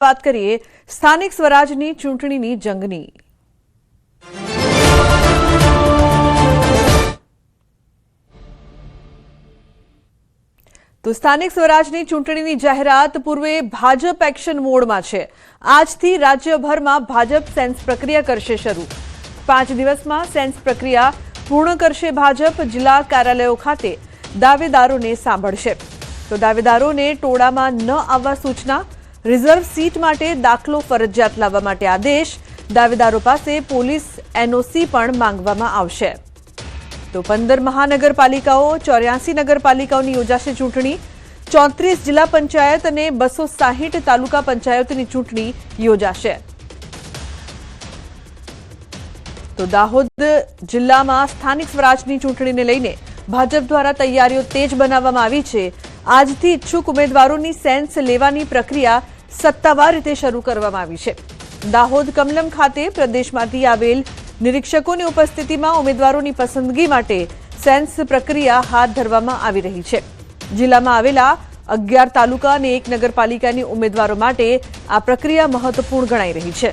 વાત કરીએ સ્થાનિક સ્વરાજની ચૂંટણીની જંગની। તો સ્થાનિક સ્વરાજની ચૂંટણીની જાહેરાત પૂર્વે ભાજપ એક્શન મોડમાં છે। આજથી રાજ્યભરમાં ભાજપ સેન્સ પ્રક્રિયા કરશે શરૂ। 5 દિવસમાં સેન્સ પ્રક્રિયા પૂર્ણ કરશે ભાજપ। જિલ્લા કાર્યાલયો ખાતે દાવેદારોને સાંભળશે। તો દાવેદારોને ટોળામાં ન આવવા સૂચના। रिजर्व सीट माटे दाखलो फरजियात लाववा माटे आदेश। दावेदारो पासे पोलीस एनओसी पण मांगवामां आवशे। तो 15 महानगरपालिकाओ 84 नगरपालिकाओनी योजाशे चूंटणी। 34 जिला पंचायत अने 260 तालुका पंचायतोनी चूंटणी योजाशे। तो दाहोद जिल्लामां स्थानिक स्वराजनी चूंटणीने लईने भाजप द्वारा तैयारीओ तेज बनाववामां आवी छे। આજથી ઇચ્છુક ઉમેદવારોની સેન્સ લેવાની પ્રક્રિયા સત્તાવાર રીતે શરૂ કરવામાં આવી છે। દાહોદ કમલમ ખાતે પ્રદેશમાંથી આવેલ નિરીક્ષકોની ઉપસ્થિતિમાં ઉમેદવારોની પસંદગી માટે સેન્સ પ્રક્રિયા હાથ ધરવામાં આવી રહી છે। જિલ્લામાં આવેલા 11 તાલુકા અને 1 નગરપાલિકાની ઉમેદવારો માટે આ પ્રક્રિયા મહત્વપૂર્ણ ગણાઈ રહી છે।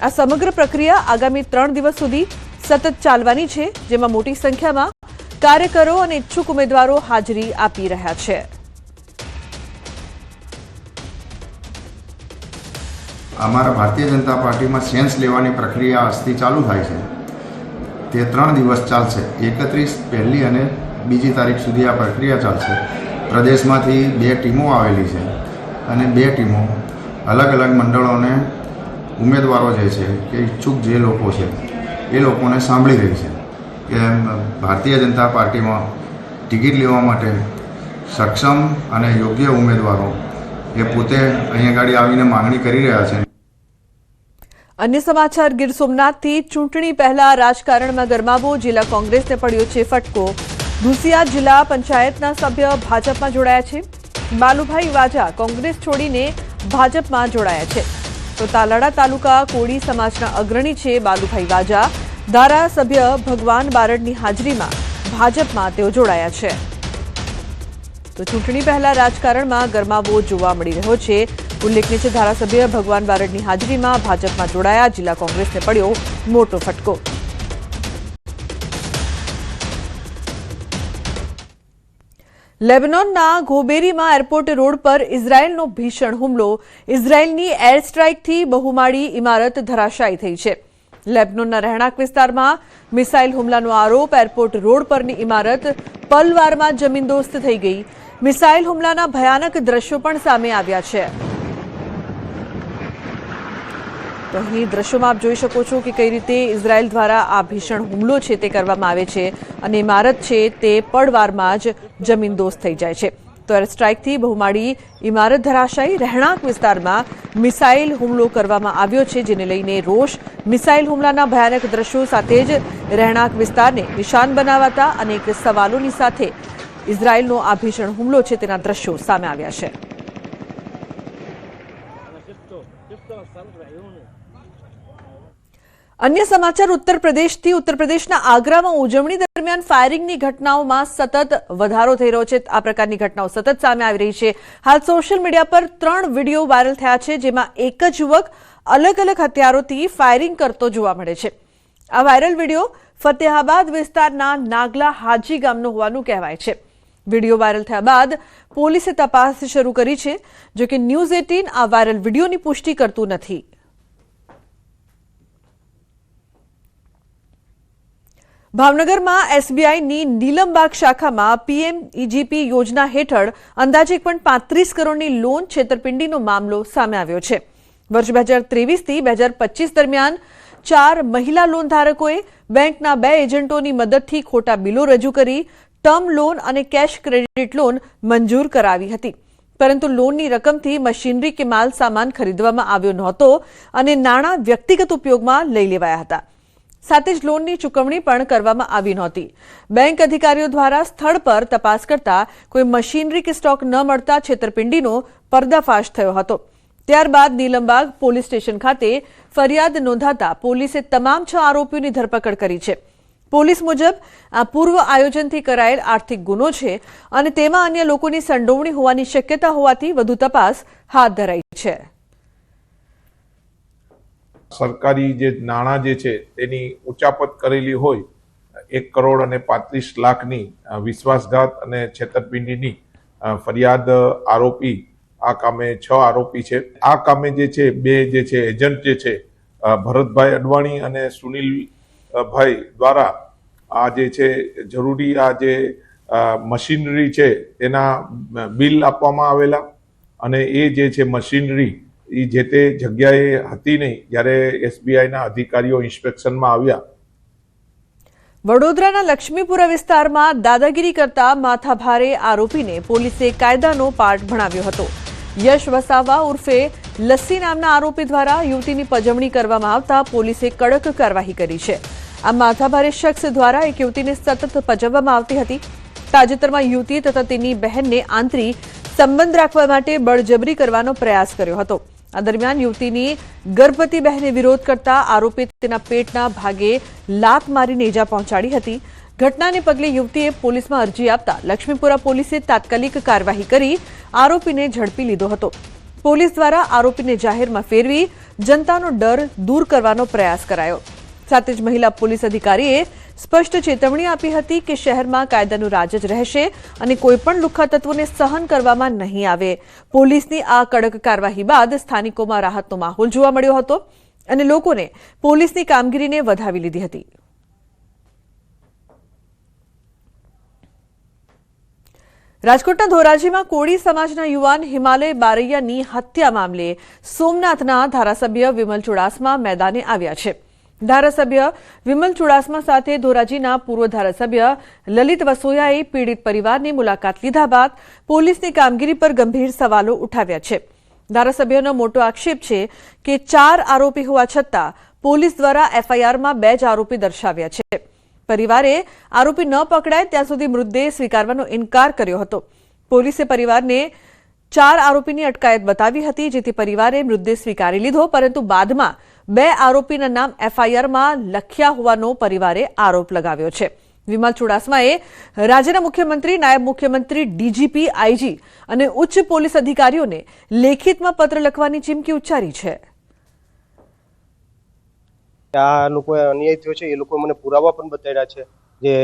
આ સમગ્ર પ્રક્રિયા આગામી 3 દિવસ સુધી સતત ચાલવાની છે, જેમાં મોટી સંખ્યામાં કાર્યકરો અને ઇચ્છુક ઉમેદવારો હાજરી આપી રહ્યા છે। અમારા ભારતીય જનતા પાર્ટીમાં સેન્સ લેવાની પ્રક્રિયા આજથી ચાલુ થાય છે। તે 3 દિવસ ચાલશે। 31 પહેલી અને બીજી તારીખ સુધી આ પ્રક્રિયા ચાલશે। પ્રદેશમાંથી 2 ટીમો આવેલી છે અને 2 ટીમો અલગ અલગ મંડળોને ઉમેદવારો જે છે કે ઇચ્છુક જે લોકો છે એ લોકોને સાંભળી રહી છે કે ભારતીય જનતા પાર્ટીમાં ટિકિટ લેવા માટે સક્ષમ અને યોગ્ય ઉમેદવારો એ પોતે અહીંયા આગળ આવીને માંગણી કરી રહ્યા છે। अन्य समाचार गीर सोमनाथथी चूंटणी पहला राजकारणमां गरमावो। जिला कोंग्रेसने पड्यो छे फटको। धुसिया जिला पंचायतना सभ्य भाजपमां जोडाया छे। बालुभाई वाजा कोंग्रेस छोडीने भाजपमां जोडाया छे। तो तालाड़ा तालुका कोड़ी समाजना अग्रणी छे बालुभाई वाजा। धारासभ्य भगवान बारडनी हाजरीमां भाजपमां तेओ जोडाया छे। तो चूंटणी पहला राजकारणमां गरमावो जोवा मळी रह्यो छे। उल्लेखनीय छे धारासभ्य भगवान बारडनी हाजरीमां भाजपमां जोडाया। जिला कोंग्रेसने पड्यो मोटो फटको। लेबनोनना घोबेरीमां एरपोर्ट रोड पर इजरायलनो भीषण हुमलो। इजरायलनी एर स्ट्राइकथी बहुमाળી इमारत धराशायी થઈ છે। લેબનોનના રહેણાંક વિસ્તારમાં મિસાઇલ હુમલાનો આરોપ। એરપોર્ટ રોડ પરની ઇમારત પલવારમાં જમીનદોસ્ત થઈ ગઈ। મિસાઇલ હુમલાના ભયાનક દ્રશ્યો પણ સામે આવ્યા છે। તો અહીં દ્રશ્યોમાં આપ જોઈ શકો છો કે કઈ રીતે ઇઝરાયલ દ્વારા આ ભીષણ હુમલો છે તે કરવામાં આવે છે અને ઇમારત છે તે પળવારમાં જ જમીનદોસ્ત થઈ જાય છે। તો એર સ્ટ્રાઇકથી બહુમાળી ઇમારત ધરાશાયી। રહેણાંક વિસ્તારમાં મિસાઇલ હુમલો કરવામાં આવ્યો છે, જેને લઈને રોષ। મિસાઇલ હુમલાના ભયાનક દ્રશ્યો સાથે જ રહેણાંક વિસ્તારને નિશાન બનાવાતા અનેક સવાલોની સાથે ઇઝરાયલનો આ ભીષણ હુમલો છે તેના દ્રશ્યો સામે આવ્યા છે। अन्य समाचार उत्तर प्रदेशना आगरामां उजवणी दरमियान फायरिंगनी घटनाओमां सतत वधारो थई रह्यो छे। आ प्रकारनी घटनाओ सतत सामे आवी रही छे। हाल सोशल मीडिया पर 3 विडियो वायरल थया छे, जेमां एक ज युवक अलग अलग हथियारोथी फायरिंग करतो जोवा मळे छे। आ वायरल विडियो फतेहाबाद विस्ताરના नागला हाजी गामनो होવાનું કહેવાય છે। વિડિયો વાયરલ થયા બાદ પોલીસે તપાસ શરૂ કરી છે, જો કે ન્યૂઝ 18 આ વાયરલ વિડિયોની પુષ્ટિ કરતું નથી। ભાવનગરમાં એસબીઆઈની નીલમબાગ શાખામાં પીએમઈજીપી યોજના હેઠળ અંદાજે 1.35 કરોડની લોન છેતરપિંડીનો મામલો સામે આવ્યો છે। વર્ષ 2023 થી 2025 દરમિયાન 4 મહિલા લોન ધારકોએ બેંકના 2 એજન્ટોની મદદથી ખોટા બિલો રજૂ કરી ટર્મ લોન અને કેશ ક્રેડિટ લોન મંજૂર કરાવી હતી, પરંતુ લોનની રકમથી મશીનરી કે માલ સામાન ખરીદવામાં આવ્યો નહોતો અને નાણાં વ્યક્તિગત ઉપયોગમાં લઈ લેવાયા હતા। સાથે જ લોનની ચૂકવણી પણ કરવામાં આવી નહોતી। બેંક અધિકારીઓ દ્વારા સ્થળ પર તપાસ કરતા કોઈ મશીનરી કે સ્ટોક ન મળતા છેતરપિંડીનો પર્દાફાશ થયો હતો। ત્યારબાદ નીલમબાગ પોલીસ સ્ટેશન ખાતે ફરિયાદ નોંધાતા પોલીસે તમામ 6 આરોપીઓની ધરપકડ કરી છે। પોલીસ મુજબ આ પૂર્વ આયોજનથી કરાયેલ આર્થિક ગુનો છે અને તેમાં અન્ય લોકોની સંડોવણી હોવાની શક્યતા હોવાથી વધુ તપાસ હાથ ધરાઈ છે। સરકારી જે નાણાં જે છે તેની ઉચાપત કરેલી હોય 1,35,00,000ની વિશ્વાસઘાત અને છેતરપિંડીની ફરિયાદ આરોપી આ કામે 6 આરોપી છે. આ કામે જે છે 2 જે છે એજન્ટ જે છે ભરતભાઈ અડવાણી અને સુનિલ ભાઈ દ્વારા આ જે છે જરૂરી આ જે મશીનરી છે તેના બિલ આપવામાં આવેલા અને એ જે છે મશીનરી એ જે તે જગ્યાએ હતી નહીં જ્યારે એસબીઆઈના અધિકારીઓ ઇન્સ્પેક્શનમાં આવ્યા. વડોદરાના લક્ષ્મીપુરા વિસ્તારમાં દાદાગીરી કરતા માથાભારે આરોપીને પોલીસે કાયદાનો પાઠ ભણાવ્યો હતો. યશ વસાવા ઉર્ફે લસ્સી નામના આરોપી દ્વારા યુવતીની પજવણી કરવામાં આવતા પોલીસે કડક કાર્યવાહી કરી છે. આ માથાભારે શખ્સ દ્વારા એક યુવતીને સતત પજવવામાં આવતી હતી. તાજેતરમાં યુવતી તથા તેની બહેનને આંતરી સંબંધ રાખવા માટે બળજબરી કરવાનો પ્રયાસ કર્યો હતો. આ દરમિયાન યુવતીની ગર્ભવતી બહેને વિરોધ કરતા આરોપીએ તેના પેટના ભાગે લાત મારીને ઇજા પહોંચાડી હતી. ઘટનાને પગલે યુવતીએ પોલીસમાં અરજી આપતા લક્ષ્મીપુરા પોલીસે તાત્કાલિક કાર્યવાહી કરી આરોપીને ઝડપી લીધો હતો. પોલીસ દ્વારા આરોપીને જાહેરમાં ફેરવી જનતાનો ડર દૂર કરવાનો પ્રયાસ કરાયો. સાથે જ મહિલા પોલીસ અધિકારીએ સ્પષ્ટ ચેતવણી આપી હતી કે શહેરમાં કાયદાનું રાજ જ રહેશે અને કોઈપણ લુખ્ખા તત્વોને સહન કરવામાં નહીં આવે. પોલીસની આ કડક કાર્યવાહી બાદ સ્થાનિકોમાં રાહતનો માહોલ જોવા મળ્યો હતો અને લોકોને પોલીસની કામગીરીને વધાવી લીધી હતી. રાજકોટના ધોરાજીમાં કોળી સમાજના યુવાન હિમાલય બારૈયાની હત્યા મામલે સોમનાથના ધારાસભ્ય વિમલ ચુડાસમા મેદાને આવ્યા છે. ધારાસભ્ય વિમલ ચુડાસમા સાથે ધોરાજીના પૂર્વ ધારાસભ્ય લલિત વસોયાએ પીડિત પરિવારની મુલાકાત લીધા બાદ પોલીસની કામગીરી પર ગંભીર સવાલો ઉઠાવ્યા છે. ધારાસભ્યનો મોટો આક્ષેપ છે કે 4 આરોપી હોવા છતાં પોલીસ દ્વારા એફઆઈઆરમાં 2 જ આરોપી દર્શાવ્યા છે. પરિવારે આરોપી ન પકડાય ત્યાં સુધી મૃતદેહ સ્વીકારવાનો ઇનકાર કર્યો હતો. પોલીસે પરિવારને 4 આરોપીની અટકાયત બતાવી હતી, જેથી પરિવારે મૃતદેહ સ્વીકારી લીધો, પરંતુ બાદમાં 2 આરોપીના નામ એફઆઈઆરમાં લખ્યા હોવાનો પરિવારે આરોપ લગાવ્યો છે. વિમલ ચુડાસમાએ રાજ્યના મુખ્યમંત્રી, નાયબ મુખ્યમંત્રી, ડીજીપી, આઈજી અને ઉચ્ચ પોલીસ અધિકારીઓને લેખિતમાં પત્ર લખવાની ચીમકી ઉચ્ચારી છે. આ લોકોએ અન્યાય થયો છે, એ લોકો મને પુરાવા પણ બતાવ્યા છે. જે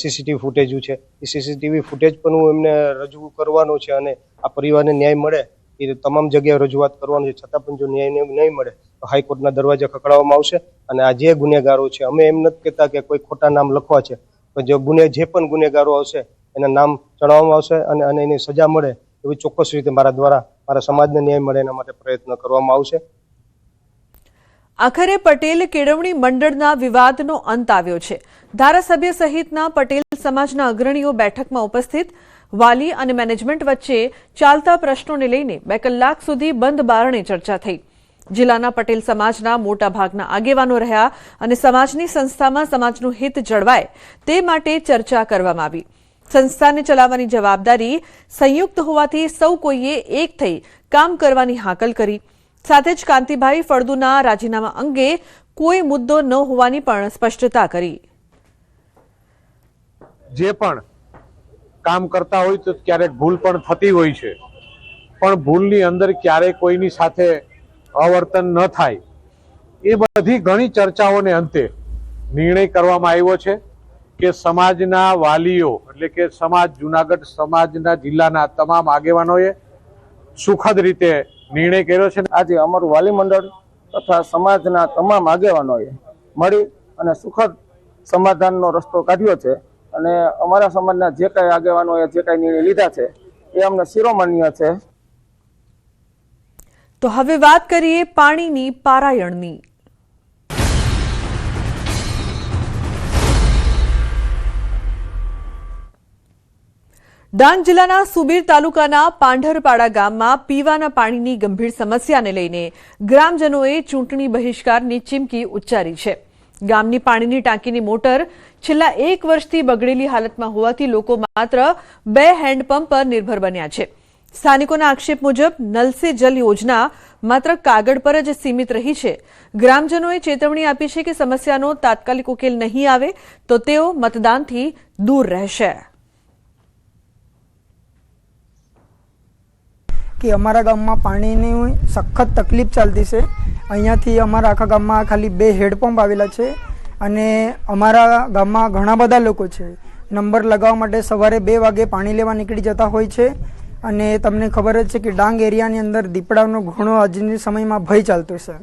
સીસીટીવી ફૂટેજ છે, એ સીસીટીવી ફૂટેજ પણ હું એમને રજૂ કરવાનો છે અને આ પરિવારને ન્યાય મળે એ તમામ જગ્યાએ રજૂઆત કરવાનું છે. છતાં પણ જો ન્યાય નહીં મળે તો હાઈકોર્ટના દરવાજા ખખડાવવામાં આવશે. અને આ જે ગુનેગારો છે, અમે એમ નથી કહેતા કે કોઈ ખોટા નામ લખવા છે, પણ જે પણ ગુનેગારો આવશે એના નામ જણાવવામાં આવશે અને એની સજા મળે એવી ચોક્કસ રીતે મારા દ્વારા મારા સમાજને ન્યાય મળે એના માટે પ્રયત્ન કરવામાં આવશે. આખરે પટેલ કેળવણી મંડળના વિવાદનો અંત આવ્યો છે. ધારાસભ્ય સહિતના પટેલ સમાજના અગ્રણીઓ બેઠકમાં ઉપસ્થિત. વાલી અને મેનેજમેન્ટ વચ્ચે ચાલતા પ્રશ્નોને લઈને 2 કલાક સુધી બંધ બારણે ચર્ચા થઈ. જિલ્લાના પટેલ સમાજના મોટા ભાગના આગેવાનો રહ્યા અને સમાજની સંસ્થામાં સમાજનું હિત જળવાય તે માટે ચર્ચા કરવામાં આવી. સંસ્થાને ચલાવવાની જવાબદારી સંયુક્ત હોવાથી સૌ કોઈએ એક થઈ કામ કરવાની હાકલ કરી. સાથે જ કાંતિભાઈ ફળદુના રાજીનામા અંગે કોઈ મુદ્દો ન હોવાની પણ સ્પષ્ટતા કરી. જે પણ કામ કરતા હોય તો ક્યારેક ભૂલ પણ થતી હોય છે, પણ ભૂલની અંદર ક્યારેય કોઈની સાથે અવર્તન ન થાય એ બધી ઘણી ચર્ચાઓને અંતે નિર્ણય કરવામાં આવ્યો છે કે સમાજના વાલીઓ એટલે કે જુનાગઢ સમાજના જિલ્લાના તમામ આગેવાનોએ સુખદ રીતે નિર્ણય કર્યો છે. આજે અમારું વાલી મંડળ તથા સમાજના તમામ આગેવાનોએ મળી અને સુખદ સમાધાનનો રસ્તો કાઢ્યો છે અને અમારા સમાજના જે કાંઈ આગેવાનોએ જે કાંઈ નિર્ણય લીધા છે એ અમને શિરોમાન્ય છે. તો હવે વાત કરીએ પાણીની પારાયણની. ડાંગ જિલ્લાના સુબીર તાલુકાના પાંઢરપાડા ગામમાં પીવાના પાણીની ગંભીર સમસ્યાને લઈને ગ્રામજનોએ ચૂંટણી બહિષ્કારની ચીમકી ઉચ્ચારી છે. ગામની પાણીની ટાંકીની મોટર છેલ્લા 1 વર્ષથી બગડેલી હાલતમાં હોવાથી લોકો માત્ર 2 હેન્ડપંપ પર નિર્ભર બન્યા છે. સ્થાનિકોના આક્ષેપ મુજબ નલ સે જલ યોજના માત્ર કાગળ પર જ સીમિત રહી છે. ગ્રામજનોએ ચેતવણી આપી છે કે સમસ્યાનો તાત્કાલિક ઉકેલ નહીં આવે તો તેઓ મતદાનથી દૂર રહેશે. કે અમારા ગામમાં પાણીની સખત તકલીફ ચાલતી છે અહીંયાથી અમારા આખા ગામમાં ખાલી 2 હેડપંપ આવેલા છે અને અમારા ગામમાં ઘણા બધા લોકો છે નંબર લગાવવા માટે સવારે 2 વાગે પાણી લેવા નીકળી જતા હોય છે અને તમને ખબર જ છે કે ડાંગ એરિયાની અંદર દીપડાનો ઘણો આજની સમયમાં ભય ચાલતો છે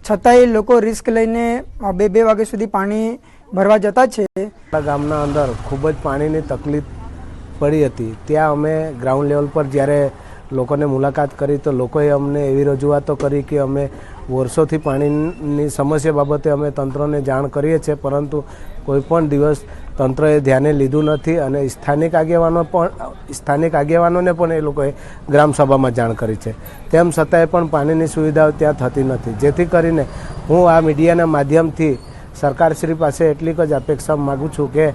છતાંય લોકો રિસ્ક લઈને 2 વાગ્યા સુધી પાણી ભરવા જતા છે. ગામના અંદર ખૂબ જ પાણીની તકલીફ પડી હતી. ત્યાં અમે ગ્રાઉન્ડ લેવલ પર જ્યારે લોકોને મુલાકાત કરી તો લોકોએ અમને એવી રજૂઆતો કરી કે અમે વર્ષોથી પાણીની સમસ્યા બાબતે અમે તંત્રને જાણ કરીએ છીએ, પરંતુ કોઈ પણ દિવસ તંત્રએ ધ્યાને લીધું નથી અને સ્થાનિક આગેવાનોને પણ એ લોકોએ ગ્રામસભામાં જાણ કરી છે. તેમ છતાંય પણ પાણીની સુવિધાઓ ત્યાં થતી નથી. જેથી કરીને હું આ મીડિયાના માધ્યમથી સરકારશ્રી પાસે એટલી જ અપેક્ષા માગું છું કે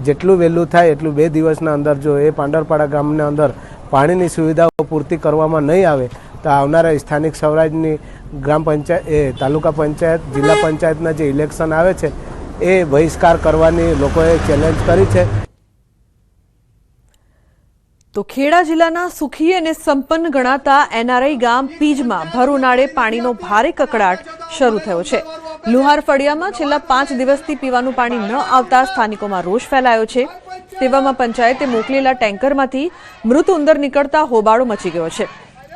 જેટલું વહેલું થાય એટલું 2 દિવસના અંદર જો એ પાંડરપાડા ગામના અંદર પાણીની સુવિધાઓ પૂર્તિ કરવામાં નહીં આવે તો આવનારા સ્થાનિક સ્વરાજની ગ્રામ પંચાયત તાલુકા પંચાયત જિલ્લા પંચાયતના જે ઇલેક્શન આવે છે એ બહિષ્કાર કરવાની લોકોએ ચેલેન્જ કરી છે. તો ખેડા જિલ્લાના સુખી અને સંપન્ન ગણાતા એનઆરઆઈ ગામ પીજમાં ભર ઉનાળે પાણીનો ભારે કકળાટ શરૂ થયો છે. લુહાર ફળિયામાં છેલ્લા 5 દિવસથી પીવાનું પાણી ન આવતા સ્થાનિકોમાં રોષ ફેલાયો છે. તેવામાં પંચાયતે મોકલેલા ટેન્કરમાંથી મૃત ઉંદર નીકળતા હોબાળો મચી ગયો છે.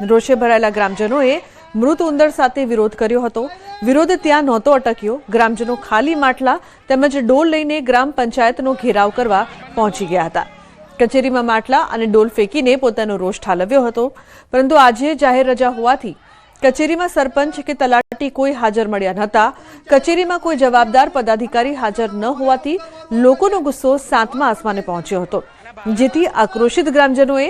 રોષે ભરાયેલા ગ્રામજનોએ મૃત ઉંદર સાથે વિરોધ કર્યો હતો. વિરોધ ત્યાં નહોતો અટક્યો. ગ્રામજનો ખાલી માટલા તેમજ ડોલ લઈને ગ્રામ પંચાયતનો ઘેરાવ કરવા પહોંચી ગયા હતા. કચેરીમાં માટલા અને ડોલ ફેંકીને પોતાનો રોષ ઠાલવ્યો હતો. પરંતુ આજે જાહેર રજા હોવાથી કચેરીમાં સરપંચ કે તલાટી કોઈ હાજર મળ્યા નહોતા. કચેરીમાં કોઈ જવાબદાર પદાધિકારી હાજર ન હોવાથી લોકોનો ગુસ્સો 7મા આસમાને પહોંચ્યો હતો, જેથી આક્રોશિત ગ્રામજનોએ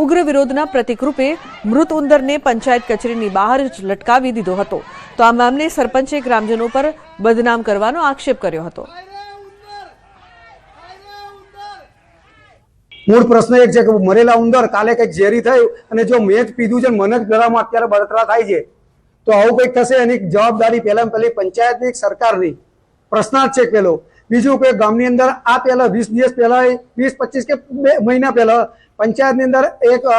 ઉગ્ર વિરોધના પ્રતિકરૂપે મૃત ઉંદરને પંચાયત કચેરીની બહાર જ લટકાવી દીધો હતો. તો આ મામલે સરપંચે ગ્રામજનો પર બદનામ કરવાનો આક્ષેપ કર્યો હતો. મૂળ પ્રશ્ન એક છે કે મરેલા ઉંદર કાલે કંઈક ઝેરી થયું અને જો મેં જ પીધું છે મને જ ગળામાં અત્યારે બળતરા થાય છે તો આવું કંઈક થશે. એની જવાબદારી પહેલી પંચાયતની સરકારની પ્રશ્ન જ છે. પેલો બીજું કે ગામની અંદર આ પહેલા 20 દિવસ પહેલા 20-25 કે 2 મહિના પહેલા પંચાયતની અંદર એક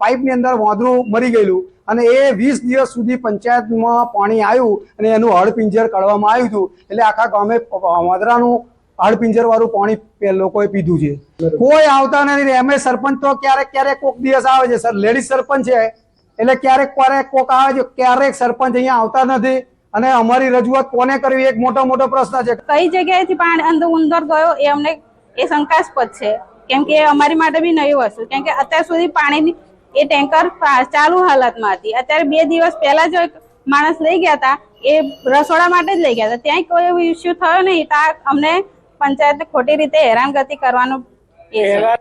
પાઇપની અંદર વાંદરું મરી ગયેલું અને એ 20 દિવસ સુધી પંચાયતમાં પાણી આવ્યું અને એનું હળપિંજર કાઢવામાં આવ્યું હતું. એટલે આખા ગામે વાંદરાનું હાડપિંજર વાળું પાણી લોકોએ પીધું છે. કોઈ આવતા નથી. એમ સરપંચ તો ક્યારેક કોક દિવસ આવે છે. સર લેડીઝ સરપંચ છે એટલે ક્યારેક કોક આવે છે. ક્યારેક સરપંચ અહીંયા આવતા નથી અને અમારી રજૂઆત કોને કરવી એક મોટો પ્રશ્ન છે. કઈ જગ્યાએથી પાણી અંદર ઉંદર ગયો એ અમને એ શંકાસ્પદ છે, કેમ કે અમારી માટે બી નવી વસ્તુ, કેમ કે અત્યાર સુધી પાણીની એ ટેન્કર ચાલુ હાલતમાં હતી. અત્યારે 2 દિવસ પહેલા જો એક માણસ લઈ ગયા હતા એ રસોડા માટે જ લઈ ગયા હતા. ત્યાં કોઈ એવો ઇસ્યુ થયો નહીં. ત્યાં અમને પંચાયતને ખોટી રીતે હેરાનગતિ કરવાનું એ છે.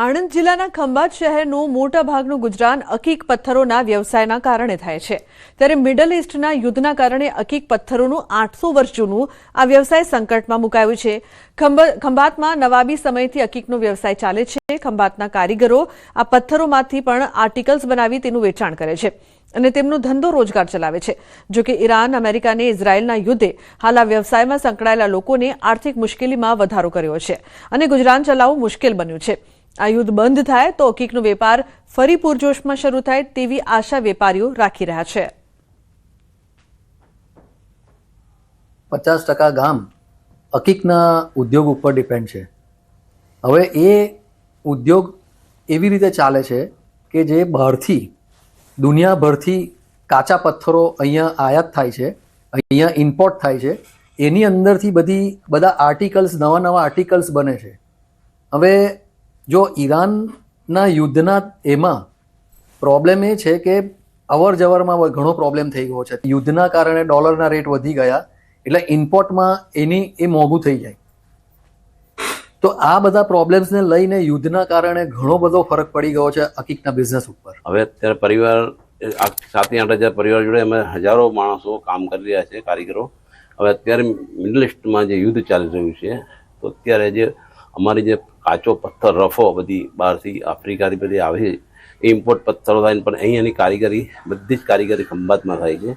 આણંદ જિલ્લાના ખંભાત શહેરનું મોટા ભાગનું ગુજરાન અકીક પથ્થરોના વ્યવસાયના કારણે થાય છે. ત્યારે મિડલ ઇસ્ટના યુદ્ધના કારણે અકીક પથ્થરોનું 800 વર્ષ જૂનું આ વ્યવસાય સંકટમાં મુકાયું છે. ખંભાતમાં નવાબી સમયથી અકીકનો વ્યવસાય ચાલે છે. ખંભાતના કારીગરો આ પથ્થરોમાંથી પણ આર્ટિકલ્સ બનાવી તેનું વેચાણ કરે છે અને તેમનો ધંધો રોજગાર ચલાવે છે. જોકે ઈરાન, અમેરિકા અને ઇઝરાયેલના યુદ્ધે હાલ આ વ્યવસાયમાં સંકળાયેલા લોકોને આર્થિક મુશ્કેલીમાં વધારો કર્યો છે અને ગુજરાન ચલાવવું મુશ્કેલ બન્યું છે. આ યુદ્ધ બંધ થાય તો અકીકનો વેપાર ફરી પૂરજોશમાં શરૂ થાય તેવી આશા વેપારીઓ રાખી રહ્યા છે. 50% ગામ અકીકના ઉદ્યોગ ઉપર ડિપેન્ડ છે. હવે એ ઉદ્યોગ એવી રીતે ચાલે છે કે જે બહારથી દુનિયાભરથી કાચા પથ્થરો અહીંયા આયાત થાય છે, અહીંયા ઇમ્પોર્ટ થાય છે. એની અંદરથી બધા આર્ટિકલ્સ, નવા આર્ટિકલ્સ બને છે. હવે જો ઈરાનના યુદ્ધના એમાં પ્રોબ્લેમ એ છે કે અવર જવરમાં ઘણો પ્રોબ્લેમ થઈ ગયો છે. યુદ્ધના કારણે ડોલરના રેટ વધી ગયા એટલે ઇમ્પોર્ટમાં એ મોંઘું થઈ જાય. તો આ બધા પ્રોબ્લેમ્સને લઈને યુદ્ધના કારણે ઘણો બધો ફરક પડી ગયો છે અકીકના બિઝનેસ ઉપર. હવે અત્યારે પરિવાર 7-8 હજાર પરિવાર જોડે અમે હજારો માણસો કામ કરી રહ્યા છે, કારીગરો. હવે અત્યારે મિડલ ઇસ્ટમાં જે યુદ્ધ ચાલી રહ્યું છે તો અત્યારે જે અમારી જે કાચો પથ્થર રફો બધી બહારથી આફ્રિકાથી બધી આવે છે એ ઇમ્પોર્ટ પથ્થરો થાય પણ અહીંયાની કારીગરી બધી જ કારીગરી ખંભાતમાં થાય છે.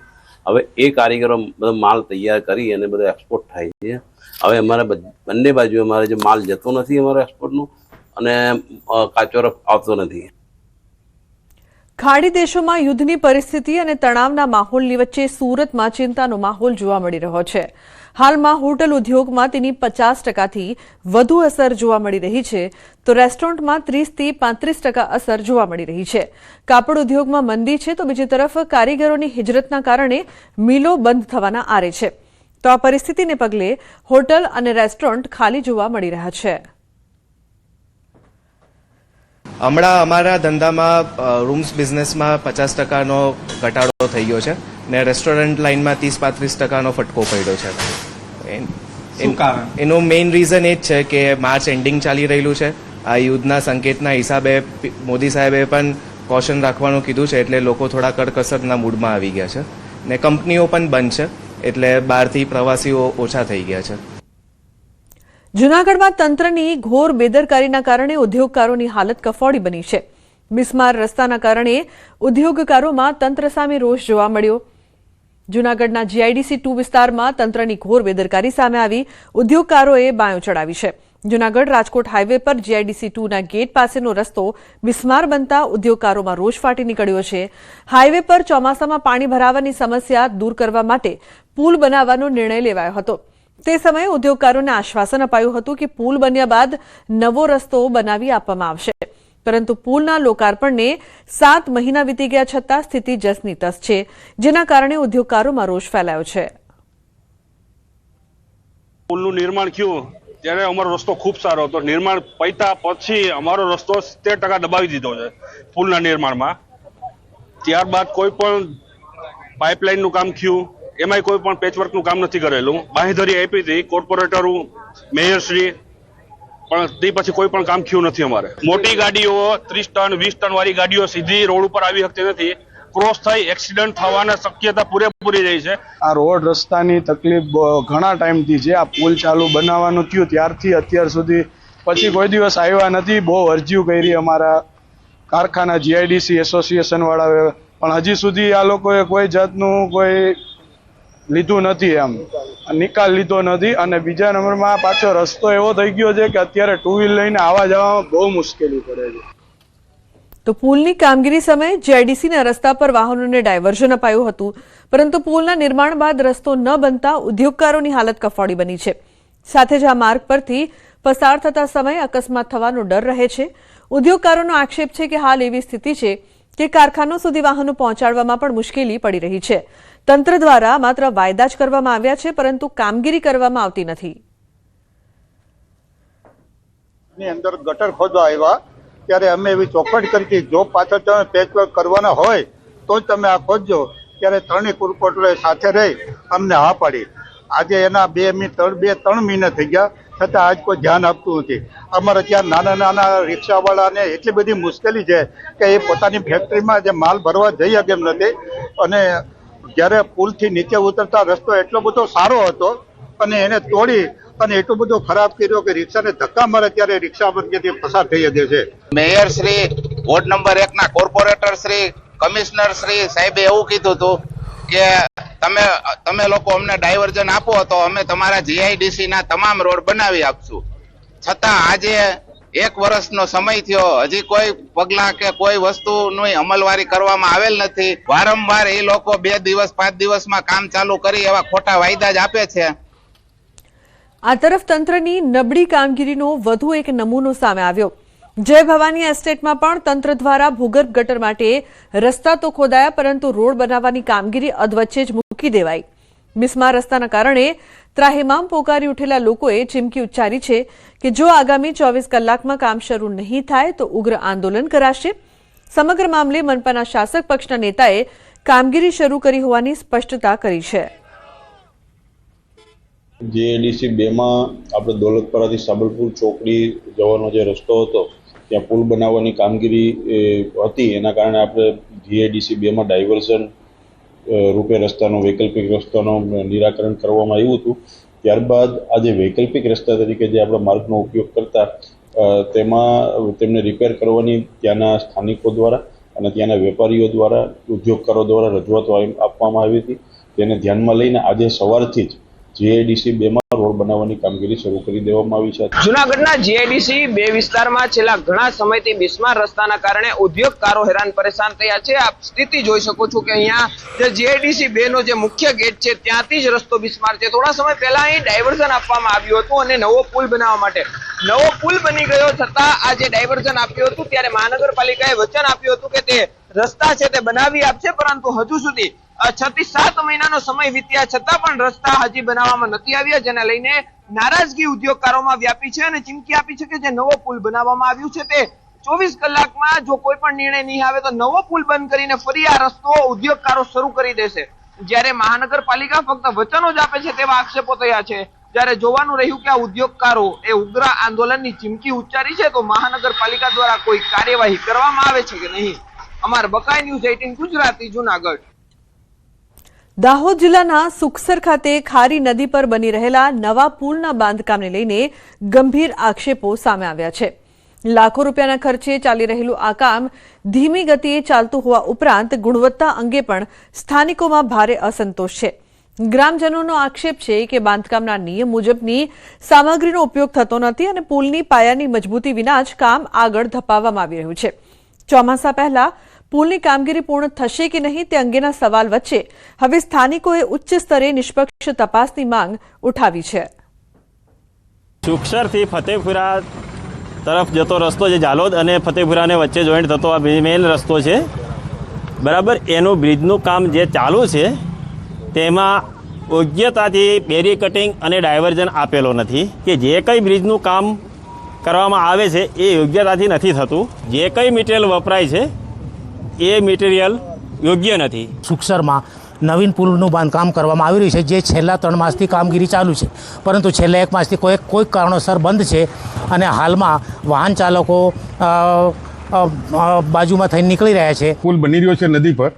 હવે એ કારીગરો બધો માલ તૈયાર કરી અને બધો એક્સપોર્ટ થાય છે. હવે અમારે બંને બાજુ અમારે જે માલ જતો નથી અમારો એક્સપોર્ટનું અને કાચો રફ આવતો નથી. ખાડી દેશોમાં યુદ્ધની પરિસ્થિતિ અને તણાવના માહોલની વચ્ચે સુરતમાં ચિંતાનો માહોલ જોવા મળી રહ્યો છે. હાલમાં હોટલ ઉદ્યોગમાં તેની 50%થી વધુ અસર જોવા મળી રહી છે, તો રેસ્ટોરન્ટમાં 30થી 35% અસર જોવા મળી રહી છે. કાપડ ઉદ્યોગમાં મંદી છે, તો બીજી તરફ કારીગરોની હિજરતના કારણે મિલો બંધ થવાના આરે છે. તો આ પરિસ્થિતિને પગલે હોટલ અને રેસ્ટોરન્ટ ખાલી જોવા મળી રહ્યા છે. હમણાં અમારા ધંધામાં રૂમ્સ બિઝનેસમાં 50%નો ઘટાડો થઈ ગયો છે ને રેસ્ટોરન્ટ લાઇનમાં 30-35%નો ફટકો પડ્યો છે. એનું મેઇન રીઝન એ જ છે કે માર્ચ એન્ડિંગ ચાલી રહેલું છે. આ યુદ્ધના સંકેતના હિસાબે મોદી સાહેબે પણ કોશન રાખવાનું કીધું છે, એટલે લોકો થોડા કડકસરના મૂડમાં આવી ગયા છે ને કંપનીઓ પણ બંધ છે, એટલે બહારથી પ્રવાસીઓ ઓછા થઈ ગયા છે. જૂનાગઢમાં તંત્રની ઘોર બેદરકારીના કારણે ઉદ્યોગકારોની હાલત કફોડી બની છે. બિસ્માર રસ્તાના કારણે ઉદ્યોગકારોમાં તંત્ર સામે રોષ જોવા મળ્યો. જૂનાગઢના GIDC 2 વિસ્તારમાં તંત્રની ઘોર બેદરકારી સામે આવી ઉદ્યોગકારોએ બાયો ચડાવી છે. જૂનાગઢ રાજકોટ હાઈવે પર GIDC 2ના ગેટ પાસેનો રસ્તો બિસ્માર બનતા ઉદ્યોગકારોમાં રોષ ફાટી નીકળ્યો છે. હાઈવે પર ચોમાસામાં પાણી ભરાવાની સમસ્યા દૂર કરવા માટે પુલ બનાવવાનો નિર્ણય લેવાયો હતો. તે સમયે ઉદ્યોગકારોને આશ્વાસન અપાયું હતું કે પુલ બન્યા બાદ નવો રસ્તો બનાવી આપવામાં આવશે, પરંતુ પુલના લોકાર્પણને 7 મહિના વીતી ગયા છતાં સ્થિતિ જસની તસ છે, જેના કારણે ઉદ્યોગકારોમાં રોષ ફેલાયો છે. પુલનું નિર્માણ થયું ત્યારે અમારો રસ્તો ખૂબ સારો હતો. નિર્માણ પત્યા પછી અમારો રસ્તો 70% દબાવી દીધો છે પુલના નિર્માણમાં. ત્યારબાદ કોઈ પણ પાઇપલાઇનનું કામ થયું, એમાંય કોઈ પણ પેચવર્કનું કામ નથી કરેલું. બાંહેધરી આપી હતી કોર્પોરેટરો, મેયરશ્રી, પણ તે પછી કોઈ પણ કામ થયું નથી. અમારે મોટી ગાડીઓ 30 ટન 20 ટન વાળી ગાડીઓ સીધી રોડ ઉપર આવી શકતી નથી. ક્રોસ થઈ એક્સિડન્ટ થવાની શક્યતા પૂરેપૂરી રહી છે. આ રોડ રસ્તાની તકલીફ ઘણા ટાઈમથી છે. આ પુલ ચાલુ બનાવવાનું થયું ત્યારથી અત્યાર સુધી પછી કોઈ દિવસ આવ્યા નથી. બહુ અરજીઓ કરી અમારા કારખાના GIDC એસોસિએશન વાળાએ, પણ હજી સુધી આ લોકોએ કોઈ જાતનું કોઈ લીધું નથી, એમ નિકાલ લીધો નથી. અને બીજા નંબરમાં પાછો રસ્તો એવો થઈ ગયો છે કે અત્યારે 2 વ્હીલ લઈને આવવા જવામાં બહુ મુશ્કેલી પડે છે. તો પુલની કામગીરી સમયે GIDCના રસ્તા પર વાહનોને ડાયવર્ઝન અપાયું હતું, પરંતુ પુલના નિર્માણ બાદ રસ્તો ન બનતા ઉદ્યોગકારોની હાલત કફોડી બની છે. સાથે જ આ માર્ગ પરથી પસાર થતા સમયે અકસ્માત થવાનો ડર રહે છે. ઉદ્યોગકારોનો આક્ષેપ છે કે હાલ એવી સ્થિતિ છે કે કારખાનો સુધી વાહનો પહોંચાડવામાં પણ મુશ્કેલી પડી રહી છે. તંત્ર દ્વારા માત્ર વાયદા જ કરવામાં આવ્યા છે, પરંતુ કામગીરી કરવામાં આવતી નથી. અંદર ગટર ખોદવા આવ્યા ત્યારે અમે એવી ચોખવટ કરી કે જો પાછળ તમે પેચવર્ક કરવાના હોય તો જ તમે આ ખોદજો. ત્યારે 3 કોર્પોરેટરોએ સાથે રહી અમને હા પાડી. આજે એના 2-3 મહિના થઈ ગયા છતાં આજ કોઈ ધ્યાન આપતું નથી. અમારે ત્યાં નાના નાના રિક્ષાવાળાને એટલી બધી મુશ્કેલી છે કે એ પોતાની ફેક્ટરીમાં જે માલ ભરવા જઈ શકે એમ નથી. અને જ્યારે પુલથી નીચે ઉતરતા રસ્તો એટલો બધો સારો હતો અને એને તોડી અને એટલું બધું ખરાબ કર્યો કે રિક્ષાને ધક્કા મારે ત્યારે રિક્ષા પરથી પસાર થઈ શકે છે. મેયર શ્રી, વોર્ડ નંબર 1 ના કોર્પોરેટર શ્રી, કમિશનર શ્રી સાહેબે એવું કીધું હતું કે તમે લોકો અમને ડાયવર્ઝન આપો તો અમે તમારા GIDC ના તમામ રોડ બનાવી આપશું. છતાં આજે 1 વર્ષનો સમય થયો, હજી કોઈ પગલા કે કોઈ વસ્તુની અમલવારી કરવામાં આવેલ નથી. વારંવાર એ લોકો 2 દિવસ 5 દિવસમાં કામ ચાલુ કરી એવા ખોટા વાયદા જ આપે છે. આ તરફ તંત્રની નબળી કામગીરીનો વધુ એક નમૂનો સામે આવ્યો. જય ભવાની એસ્ટેટમાં પણ તંત્ર દ્વારા ભૂગર્ભ ગટર માટે રસ્તા તો ખોદાયા, પરંતુ રોડ બનાવવાની કામગીરી અધવચ્ચે જ મૂકી દેવાઈ. બિસ્માર રસ્તાના કારણે ત્રાહિમામ પોકારી ઉઠેલા લોકોએ ચીમકી ઉચ્ચારી છે કે જો આગામી 24 કલાકમાં કામ શરૂ નહીં થાય તો ઉગ્ર આંદોલન કરાશે. સમગ્ર મામલે મનપાના શાસક પક્ષના નેતાએ કામગીરી શરૂ કરી હોવાની સ્પષ્ટતા કરી છે. GIDC 2માં આપણે દોલતપરાથી સાબલપુર ચોકડી જવાનો જે રસ્તો હતો ત્યાં પુલ બનાવવાની કામગીરી હતી. એના કારણે આપણે GIDC 2માં ડાયવર્ઝન રૂપે રસ્તાનો વૈકલ્પિક રસ્તાનો નિરાકરણ કરવામાં આવ્યું હતું. ત્યારબાદ આ જે વૈકલ્પિક રસ્તા તરીકે જે આપણે માર્ગનો ઉપયોગ કરતા તેમાં તેમને રિપેર કરવાની ત્યાંના સ્થાનિકો દ્વારા અને ત્યાંના વેપારીઓ દ્વારા, ઉદ્યોગકારો દ્વારા રજૂઆતો આપવામાં આવી હતી. તેને ધ્યાનમાં લઈને આજે સવારથી જ જીઆઈડીસી 2માં રોડ બનાવવાની કામગીરી શરૂ કરી દેવામાં આવી છે. જૂનાગઢના જીઆઈડીસી 2 વિસ્તારમાં છેલ્લા ઘણા સમયથી બિસ્માર રસ્તાના કારણે ઉદ્યોગકારો હેરાન પરેશાન થયા છે. આપ સ્થિતિ જોઈ શકો છો કે અહીંયા જે જીઆઈડીસી 2 નો જે મુખ્ય ગેટ છે ત્યાંથી જ રસ્તો બિસ્માર છે. થોડા સમય પહેલા અહીં ડાયવર્ઝન આપવામાં આવ્યું હતું અને નવો પુલ બનાવવા માટે નવો પુલ બની ગયો છતાં આ જે ડાયવર્ઝન આપ્યું હતું ત્યારે મહાનગરપાલિકાએ વચન આપ્યું હતું કે તે રસ્તા છે તે બનાવી આપશે, પરંતુ હજુ સુધી 6 થી 7 મહિનાનો સમય વીત્યા છતાં પણ રસ્તા હજી બનાવવામાં નથી આવ્યા, જેને લઈને નારાજગી ઉદ્યોગકારોમાં વ્યાપી છે અને ચીમકી આપી છે કે જે નવો પુલ બનાવવામાં આવ્યું છે તે 24 કલાકમાં જો કોઈ પણ નિર્ણય નહીં આવે તો નવો પુલ બંધ કરીને ફરી આ રસ્તો ઉદ્યોગકારો શરૂ કરી દેશે. જ્યારે મહાનગરપાલિકા ફક્ત વચનો જ આપે છે તેવા આક્ષેપો થયા છે. જ્યારે જોવાનું રહ્યું કે આ ઉદ્યોગકારો એ ઉગ્ર આંદોલનની ચીમકી ઉચ્ચારી છે તો મહાનગરપાલિકા દ્વારા કોઈ કાર્યવાહી કરવામાં આવે છે કે નહીં. અમાર બકાઈ ન્યૂઝ 18 ગુજરાતી જૂનાગઢ. દાહોદ જિલ્લાના સુખસર ખાતે ખારી નદી પર બની રહેલા નવા પુલના બાંધકામને લઈને ગંભીર આક્ષેપો સામે આવ્યા છે. લાખો રૂપિયાના ખર્ચે ચાલી રહેલું આ કામ ધીમી ગતિએ ચાલતું હોવા ઉપરાંત ગુણવત્તા અંગે પણ સ્થાનિકોમાં ભારે અસંતોષ છે. ગ્રામજનોનો આક્ષેપ છે કે બાંધકામના નિયમ મુજબની સામગ્રીનો ઉપયોગ થતો નથી અને પુલની પાયાની મજબૂતી વિના જ કામ આગળ ધપાવવામાં આવી રહ્યું છે. ચોમાસા પહેલા પુલની કામગીરી પૂર્ણ થશે કે નહીં તે અંગેના સવાલ વચ્ચે હવે સ્થાનિકોએ ઉચ્ચ સ્તરે નિષ્પક્ષ તપાસની માંગ ઉઠાવી છે. સુખસરથી ફતેપુરા તરફ જતો રસ્તો છે, ઝાલોદ અને ફતેપુરાને વચ્ચે જોઈન્ટ થતો આ મેઇન રસ્તો છે બરાબર. એનું બ્રિજનું કામ જે ચાલુ છે તેમાં યોગ્યતાથી બેરી કટિંગ અને ડાયવર્ઝન આપેલો નથી કે જે કંઈ બ્રિજનું કામ કરવામાં આવે છે એ યોગ્યતાથી નથી થતું. જે કંઈ મટીરિયલ વપરાય છે એ મટીરિયલ યોગ્ય નથી. સુખસરમાં નવીન પુલનું બાંધકામ કરવામાં આવી રહ્યું છે જે છેલ્લા 3 માસથી કામગીરી ચાલુ છે, પરંતુ છેલ્લા 1 માસથી કોઈ કારણોસર બંધ છે અને હાલમાં વાહન ચાલકો બાજુમાં થઈને નીકળી રહ્યા છે. પુલ બની રહ્યો છે નદી પર,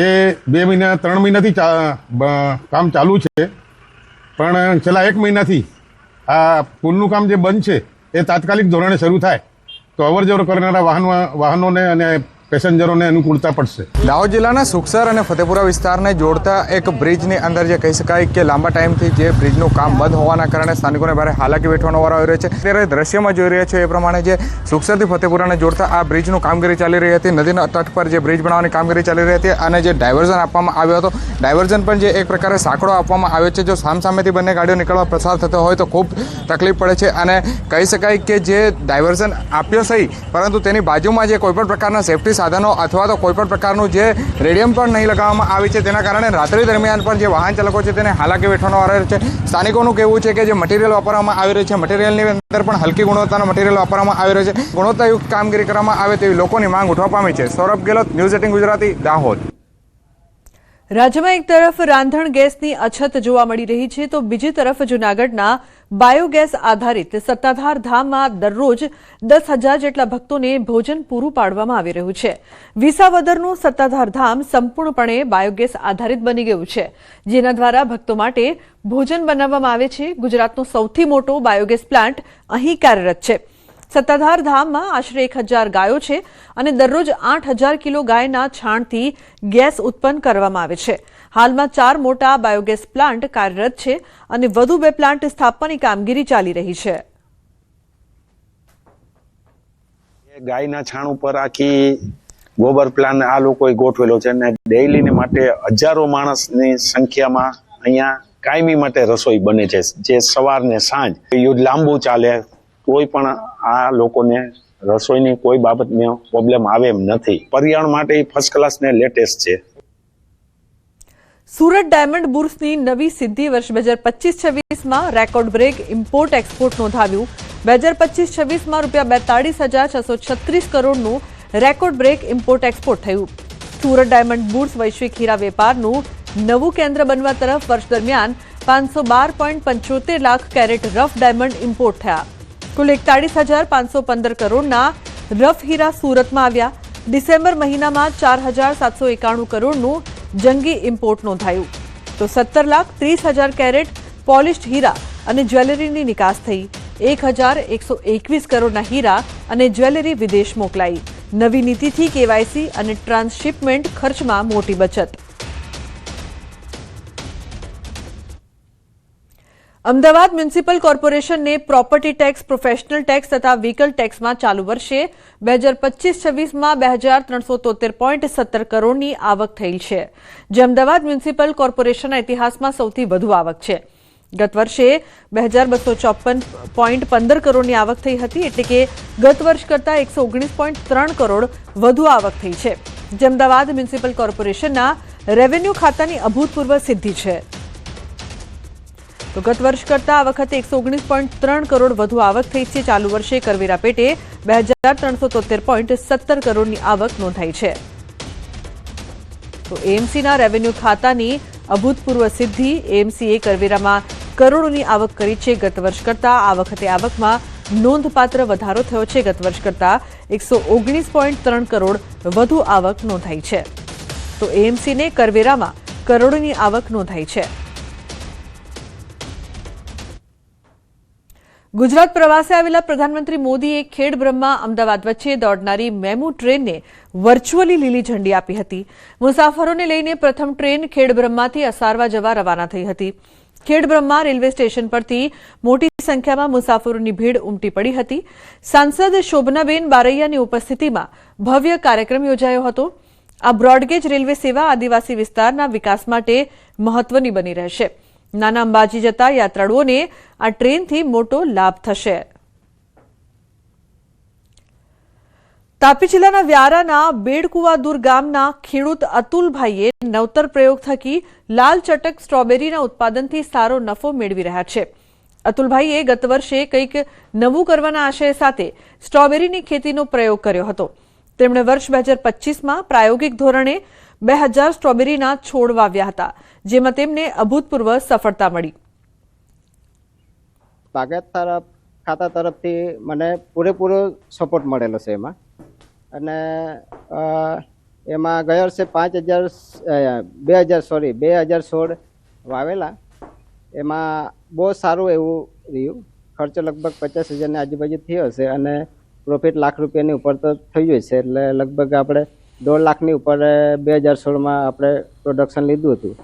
એ 2 મહિના 3 મહિનાથી કામ ચાલુ છે, પણ છેલ્લા 1 મહિનાથી આ પુલનું કામ જે બંધ છે એ તાત્કાલિક ધોરણે શરૂ થાય તો અવર જવર કરનારા વાહનોને અને પેસેન્જરોને અનુકૂળતા પડશે. દાહોદ જિલ્લાના સુખસર અને ફતેપુરા વિસ્તારને જોડતા એક બ્રિજની અંદર જે કહી શકાય કે લાંબા ટાઈમથી જે બ્રિજનું કામ બંધ હોવાના કારણે સ્થાનિકોને ભારે હાલાકી વેઠવાનો વારો આવી રહ્યો છે. ત્યારે દ્રશ્યમાં જોઈ રહ્યા છો એ પ્રમાણે જે સુખસરથી ફતેપુરાને જોડતા આ બ્રિજનું કામગીરી ચાલી રહી હતી. નદીના તટ પર જે બ્રિજ બનાવવાની કામગીરી ચાલી રહી હતી અને જે ડાયવર્ઝન આપવામાં આવ્યો હતો, ડાયવર્ઝન પણ જે એક પ્રકારે સાંકડો આપવામાં આવ્યો છે. જો સામસામેથી બંને ગાડીઓ નીકળવા પસાર થતો હોય તો ખૂબ તકલીફ પડે છે અને કહી શકાય કે જે ડાયવર્ઝન આપ્યો સહી, પરંતુ તેની બાજુમાં જે કોઈપણ પ્રકારના સેફ્ટી સાધનો અથવા તો કોઈપણ પ્રકારનું જે રેડિયમ પણ નહીં લગાવવામાં આવી છે, તેના કારણે રાત્રિ દરમિયાન પણ જે વાહન ચાલકો છે તેને હાલાકી વેઠવાનો વારો છે. સ્થાનિકોનું કહેવું છે કે જે મટીરિયલ વાપરવામાં આવી રહ્યું છે, મટીરિયલની અંદર પણ હલકી ગુણવત્તાનો મટીરિયલ વાપરવામાં આવી રહ્યો છે. ગુણવત્તાયુક્ત કામગીરી કરવામાં આવે તેવી લોકોની માંગ ઉઠવા પામી છે. સૌરભ ગેહલોત, ન્યૂઝ 18 ગુજરાતી, દાહોદ. રાજ્યમાં એક તરફ રાંધણ ગેસની અછત જોવા મળી રહી છે તો બીજી તરફ જૂનાગઢના બાયોગેસ આધારિત સત્તાધાર ધામમાં દરરોજ 10,000 જેટલા ભક્તોને ભોજન પૂરું પાડવામાં આવી રહ્યું છે. વિસાવદરનું સત્તાધાર ધામ સંપૂર્ણપણે બાયોગેસ આધારિત બની ગયું છે, જેના દ્વારા ભક્તો માટે ભોજન બનાવવામાં આવે છે. ગુજરાતનો સૌથી મોટો બાયોગેસ પ્લાન્ટ અહીં કાર્યરત છે. સત્તાધાર ધામમાં આશરે 1,000 ગાયો છે અને દરરોજ 8,000 કિલો ગાયના છાણથી ગેસ ઉત્પન્ન કરવામાં આવે છે. હાલમાં 4 મોટા બાયોગેસ પ્લાન્ટ કાર્યરત છે અને વધુ 2 પ્લાન્ટ સ્થાપવાની કામગીરી ચાલી રહી છે. ગાયના છાણ ઉપર આખી ગોબર પ્લાન્ટ આ લોકોએ ગોઠવેલો છે અને ડેઈલીને માટે હજારો માણસની સંખ્યામાં અહીંયા કાયમી માટે રસોઈ બને છે, જે સવાર ને સાંજ યુદ્ધ લાંબુ ચાલે કોઈ પણ આ લોકોને રસોઈની કોઈ બાબતનો પ્રોબ્લેમ આવે એમ નથી. પર્યાવરણ માટે ફર્સ્ટ ક્લાસ ને લેટેસ્ટ છે. સુરત ડાયમંડ બુર્સની નવી સિદ્ધિ વર્ષ 2025-26માં રેકોર્ડ બ્રેક ઇમ્પોર્ટ એક્સપોર્ટ નોંધાવ્યું. 2025-26માં ₹42,636 કરોડનું રેકોર્ડ બ્રેક ઇમ્પોર્ટ એક્સપોર્ટ થયું. સુરત ડાયમંડ બુર્સ વૈશ્વિક હીરા વેપારનું નવું કેન્દ્ર બનવા તરફ વર્ષ દરમિયાન 512.75 lakh carat rough diamond import થયા. કુલ 41,515 કરોડના રફ હીરા સુરતમાં આવ્યા. ડિસેમ્બર મહિનામાં 4,791 કરોડનું જંગી ઇમ્પોર્ટ નોંધાયું તો 17,30,000 કેરેટ પોલિશ્ડ હીરા અને જ્વેલરીની નિકાસ થઈ. 1,121 કરોડના હીરા અને જ્વેલરી વિદેશ મોકલાઈ. નવી નીતિથી કેવાયસી અને ટ્રાન્સશિપમેન્ટ ખર્ચમાં મોટી બચત. અમદાવાદ મ્યુનિસિપલ કોર્પોરેશનને પ્રોપર્ટી ટેક્સ, પ્રોફેશનલ ટેક્સ તથા વ્હીકલ ટેક્સમાં ચાલુ વર્ષે 2025-26માં 2373.17 કરોડની આવક થઈ છે, જે અમદાવાદ મ્યુનિસિપલ કોર્પોરેશનના ઇતિહાસમાં સૌથી વધુ આવક છે. ગત વર્ષે 2254.15 કરોડની આવક થઈ હતી, એટલે કે ગત વર્ષ કરતાં 119.3 કરોડ વધુ આવક થઈ છે, જે અમદાવાદ મ્યુનિસિપલ કોર્પોરેશનના રેવન્યુ ખાતાની અભૂતપૂર્વ સિદ્ધિ છે. તો ગત વર્ષ કરતાં આ વખતે 119.3 કરોડ વધુ આવક થઈ છે. ચાલુ વર્ષે કરવેરા પેટે 2373.17 કરોડની આવક નોંધાઈ છે. તો એએમસીના રેવન્યુ ખાતાની અભૂતપૂર્વ સિદ્ધિ. એએમસીએ કરવેરામાં કરોડોની આવક કરી છે. ગત વર્ષ કરતાં આ વખતે આવકમાં નોંધપાત્ર વધારો થયો છે. ગત વર્ષ કરતાં 119.3 કરોડ વધુ આવક નોંધાઈ છે. તો એએમસીને કરવેરામાં કરોડોની આવક નોંધાઈ છે. ગુજરાત પ્રવાસે આવેલા પ્રધાનમંત્રી મોદીએ ખેડબ્રહ્મા અમદાવાદ વચ્ચે દોડનારી મેમુ ટ્રેનને વર્ચ્યુઅલી લીલી ઝંડી આપી હતી. મુસાફરોને લઈને પ્રથમ ટ્રેન ખેડબ્રહ્માથી અસારવા જવા રવાના થઈ હતી. ખેડબ્રહ્મા રેલવે સ્ટેશન પરથી મોટી સંખ્યામાં મુસાફરોની ભીડ ઉમટી પડી હતી. સાંસદ શોભનાબેન બારૈયાની ઉપસ્થિતિમાં ભવ્ય કાર્યક્રમ યોજાયો હતો. આ બ્રોડગેજ રેલવે સેવા આદિવાસી વિસ્તારના વિકાસ માટે મહત્વની બની રહેશે. નાના અંબાજી જતા યાત્રાળુઓને આ ટ્રેનથી મોટો લાભ થશે. તાપી જિલ્લાના વ્યારાના બેડકુવાદુર ગામના ખેડૂત અતુલભાઈએ નવતર પ્રયોગ થકી લાલ ચટક સ્ટ્રોબેરીના ઉત્પાદનથી સારો નફો મેળવી રહ્યા છે. અતુલભાઈએ ગત વર્ષે કંઈક નવું કરવાના આશય સાથે સ્ટ્રોબેરીની ખેતીનો પ્રયોગ કર્યો હતો. તેમણે વર્ષ 2025માં પ્રાયોગિક ધોરણે 2000 સ્ટ્રોબેરીના છોડ વાવ્યા હતા, જેમાં તેમને અભૂતપૂર્વ સફળતા મળી. બાગાયત ખાતા તરફથી મને પૂરેપૂરો સપોર્ટ મળેલો છે એમાં, અને એમાં ગયા વર્ષે 2000 છોડ વાવેલા. એમાં બહુ સારું એવું રહ્યું. ખર્ચો લગભગ 50,000ની આજુબાજુ થયો હશે અને પ્રોફિટ લાખ રૂપિયાની ઉપર તો થઈ ગયું છે. એટલે લગભગ આપણે 1.5 લાખની ઉપર 2016માં આપણે પ્રોડક્શન લીધું હતું.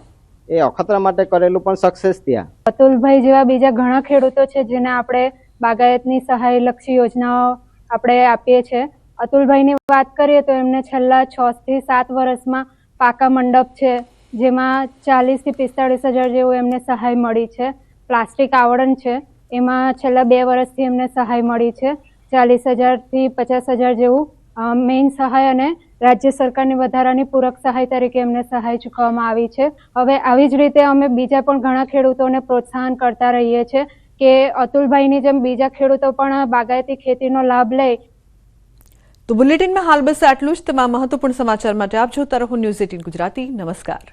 એ અખતરા માટે કરેલું પણ સક્સેસ થયા. અતુલભાઈ જેવા બીજા ઘણા ખેડૂતો છે જેને આપણે બાગાયતની સહાય લક્ષી યોજનાઓ આપણે આપીએ છીએ. અતુલભાઈની વાત કરીએ તો એમને છેલ્લા 6 થી 7 વર્ષમાં પાકા મંડપ છે, જેમાં 40,000 થી 45,000 જેવું એમને સહાય મળી છે. પ્લાસ્ટિક આવરણ છે, એમાં છેલ્લા 2 વર્ષથી એમને સહાય મળી છે. 40,000 થી 50,000 જેવું મેઇન સહાય અને રાજ્ય સરકારની વધારાની પૂરક સહાય તરીકે એમને સહાય ચૂકવવામાં આવી છે. હવે આવી જ રીતે અમે બીજા પણ ઘણા ખેડૂતોને પ્રોત્સાહન કરતા રહીએ છીએ કે અતુલભાઈની જેમ બીજા ખેડૂતો પણ બાગાયતી ખેતીનો લાભ લે. તો બુલેટિનમાં હાલ બસ આટલું જ. તમામ મહત્વપૂર્ણ સમાચાર માટે આપ જોતા રહો ન્યૂઝ 18 ગુજરાતી. નમસ્કાર.